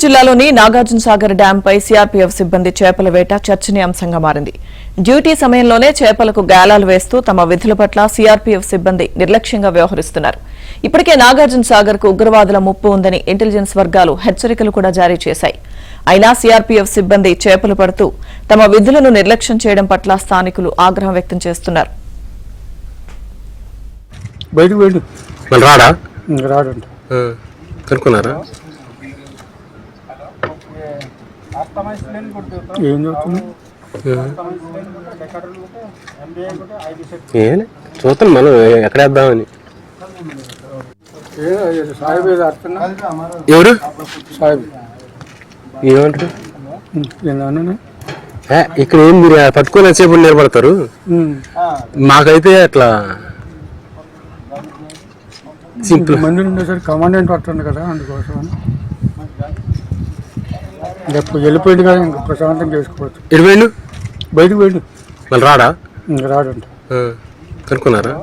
జిల్లాలోని నాగార్జునసాగర్ డ్యాంపై సీఆర్పీఎఫ్ సిబ్బంది చేపల వేట చర్చనీయాంశంగా మారింది. డ్యూటీ సమయంలోనే చేపలకు గాలాలు వేస్తూ తమ విధుల పట్ల సీఆర్పీఎఫ్ సిబ్బంది నిర్లక్ష్యంగా వ్యవహరిస్తున్నారు. ఇప్పటికే నాగార్జునసాగర్ కు ఉగ్రవాదుల ముప్పు ఉందని ఇంటెలిజెన్స్ వర్గాలు హెచ్చరికలు కూడా జారీ చేశాయి. అయినా సీఆర్పీఎఫ్ సిబ్బంది చేపలు పడుతూ తమ విధులను నిర్లక్ష్యం చేయడం పట్ల స్థానికులు ఆగ్రహం వ్యక్తం చేస్తున్నారు. చూస్తాం మనం ఎక్కడేద్దామని. ఎవరు ఏమంటారు ఇక్కడ ఏం మీరు పట్టుకొని వచ్చేప్పుడు నిలబడతారు. మాకైతే అట్లా సింపుల్ మంది ఉండేసరికి కమాండెంట్ పట్టండి కదా, అందుకోసం రేపు వెళ్ళిపోయింది కదా, ఇంకా ప్రశాంతం చేసుకోవచ్చు. ఎడిపోయిండు బయటకు పోయిండు, మళ్ళీ రాడా? రాడంట. కనుక్కున్నారా?